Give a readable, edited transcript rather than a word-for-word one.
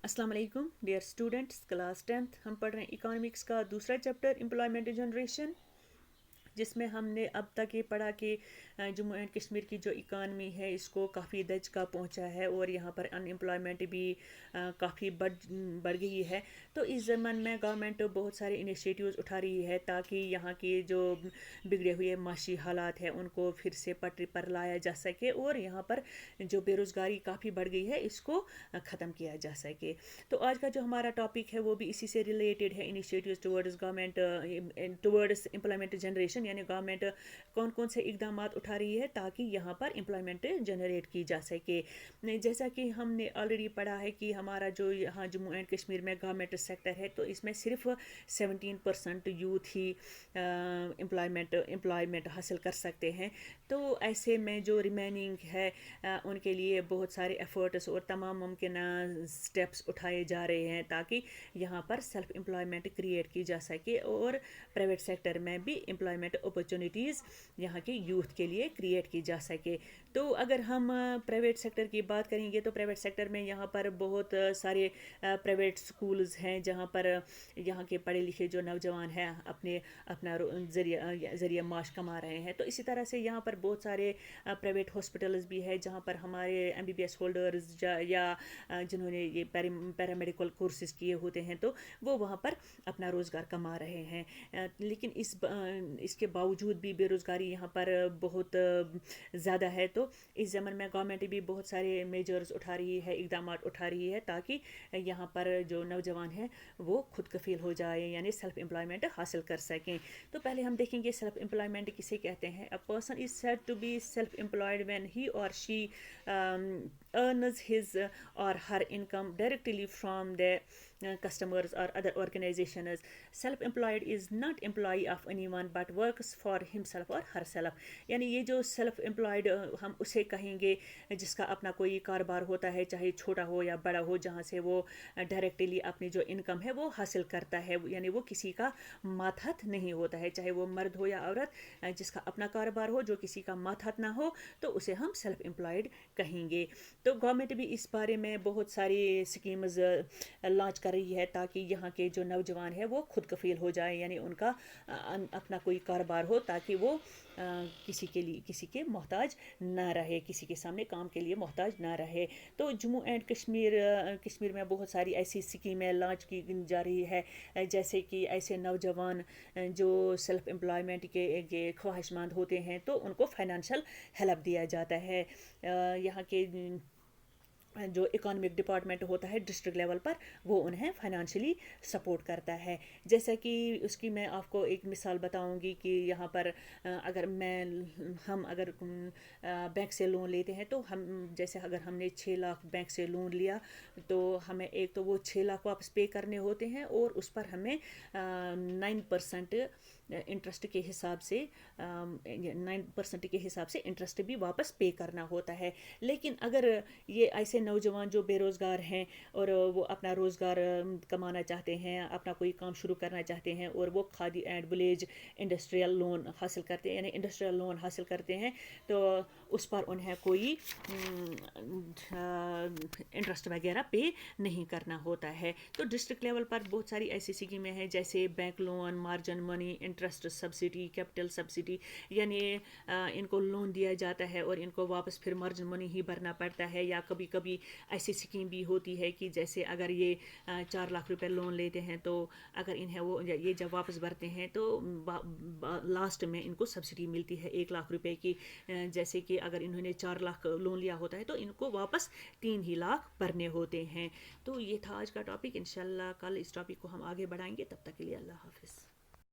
अस्सलाम वालेकुम dear students, class 10th हम पढ़ रहे हैं इकोनॉमिक्स का दूसरा चैप्टर एम्प्लॉयमेंट जनरेशन, जिसमें हमने अब तक ये पढ़ा कि जम्मू एंड कश्मीर की जो इकानमी है इसको काफ़ी दर्जा पहुंचा है और यहाँ पर अनएम्प्लॉयमेंट भी काफ़ी बढ़ गई है। तो इस ज़माने में गवर्नमेंट बहुत सारे इनिशिएटिव्स उठा रही है ताकि यहाँ के जो बिगड़े हुए माशी हालात हैं उनको फिर से पटरी पर लाया जा सके और यहाँ पर जो बेरोज़गारी काफ़ी बढ़ गई है इसको ख़त्म किया जा सके। तो आज का जो हमारा टॉपिक है वो भी इसी से रिलेटेड है, initiatives towards government towards employment generation, यानी गवर्नमेंट कौन कौन से इकदाम उठा रही है ताकि यहाँ पर एम्प्लॉयमेंट जनरेट की जा सके। जैसा कि हमने ऑलरेडी पढ़ा है कि हमारा जो यहाँ जम्मू एंड कश्मीर में गवर्नमेंट सेक्टर है तो इसमें सिर्फ 17% यूथ ही एम्प्लॉयमेंट हासिल कर सकते हैं। तो ऐसे में जो रिमेनिंग है उनके लिए बहुत सारे एफर्ट्स और तमाम मुमकिन स्टेप्स उठाए जा रहे हैं ताकि यहाँ पर सेल्फ एम्प्लॉयमेंट क्रिएट की जा सके और प्राइवेट सेक्टर में भी एम्प्लॉयमेंट अपॉर्चुनिटीज़ यहाँ के यूथ के लिए क्रिएट की जा सके। तो अगर हम प्राइवेट सेक्टर की बात करेंगे तो प्राइवेट सेक्टर में यहाँ पर बहुत सारे प्राइवेट स्कूल्स हैं जहाँ पर यहाँ के पढ़े लिखे जो नौजवान हैं अपना ज़रिया माश कमा रहे हैं। तो इसी तरह से यहाँ पर बहुत सारे प्राइवेट हॉस्पिटल्स भी है जहाँ पर हमारे MBBS होल्डर्स या जिन्होंने ये पैरामेडिकल कोर्सेज किए होते हैं तो वो वहाँ पर अपना रोज़गार कमा रहे हैं। लेकिन इसके बावजूद भी बेरोज़गारी यहाँ पर बहुत ज़्यादा है। तो इस ज़माने में गवर्नमेंट भी बहुत सारे मेजर्स उठा रही है, इकदाम उठा रही है ताकि यहाँ पर जो नौजवान हैं वो खुद कफील हो जाए, यानी सेल्फ एम्प्लॉयमेंट हासिल कर सकें। तो पहले हम देखेंगे सेल्फ एम्प्लॉयमेंट किसे कहते हैं। A person is said to be self employed when he or she earns his or her income directly from the customers or other organizations. Self-employed is not employee of anyone but works for himself or herself. यानी ये जो self employed हम उसे कहेंगे जिसका अपना कोई कारोबार होता है, चाहे छोटा हो या बड़ा हो, जहाँ से वो डायरेक्टली अपनी जो इनकम है वो हासिल करता है, यानी वो किसी का मातहत नहीं होता है, चाहे वो मर्द हो या औरत, जिसका अपना कारोबार हो जो किसी का मातहत ना हो तो उसे हम सेल्फ एम्प्लॉयड कहेंगे। तो गवर्नमेंट भी इस बारे में बहुत सारी स्कीम्स लॉन्च कर रही है ताकि यहाँ के जो नौजवान है वो खुद कफील हो जाए, यानी उनका अपना कोई कारोबार हो ताकि वो किसी के मोहताज ना रहे, किसी के सामने काम के लिए मोहताज ना रहे। तो जम्मू एंड कश्मीर में बहुत सारी ऐसी स्कीमें लॉन्च की जा रही है, जैसे कि ऐसे नौजवान जो सेल्फ एम्प्लॉयमेंट के ख्वाहिशमंद होते हैं तो उनको फाइनेंशियल हेल्प दिया जाता है। यहाँ के जो इकोनॉमिक डिपार्टमेंट होता है डिस्ट्रिक्ट लेवल पर वो उन्हें फाइनेंशियली सपोर्ट करता है। जैसा कि उसकी मैं आपको एक मिसाल बताऊंगी कि यहाँ पर हम अगर बैंक से लोन लेते हैं तो हम जैसे अगर हमने 6 लाख बैंक से लोन लिया तो हमें एक तो वो 6 लाख वापस पे करने होते हैं और उस पर हमें 9% इंटरेस्ट के हिसाब से 9% के हिसाब से इंटरेस्ट भी वापस पे करना होता है। लेकिन अगर ये ऐसे नौजवान जो बेरोज़गार हैं और वो अपना रोज़गार कमाना चाहते हैं, अपना कोई काम शुरू करना चाहते हैं और वो khadi and village industrial loan हासिल करते हैं, यानी इंडस्ट्रियल लोन हासिल करते हैं, तो उस पर उन्हें कोई इंटरेस्ट वगैरह पे नहीं करना होता है। तो डिस्ट्रिक्ट लेवल पर बहुत सारी ऐसी स्कीमें हैं जैसे bank loan, margin money, interest subsidy, capital subsidy, यानी इनको लोन दिया जाता है और इनको वापस फिर मार्जिन मनी ही भरना पड़ता है। या कभी कभी ऐसी स्कीम भी होती है कि जैसे अगर ये 4 लाख रुपए लोन लेते हैं तो अगर इन्हें वो ये जब वापस भरते हैं तो लास्ट में इनको सब्सिडी मिलती है 1 लाख रुपए की। जैसे कि अगर इन्होंने 4 लाख लोन लिया होता है तो इनको वापस 3 ही लाख भरने होते हैं। तो ये था आज का टॉपिक। इंशाल्लाह कल इस टॉपिक को हम आगे बढ़ाएंगे। तब तक के लिए अल्लाह हाफिज़।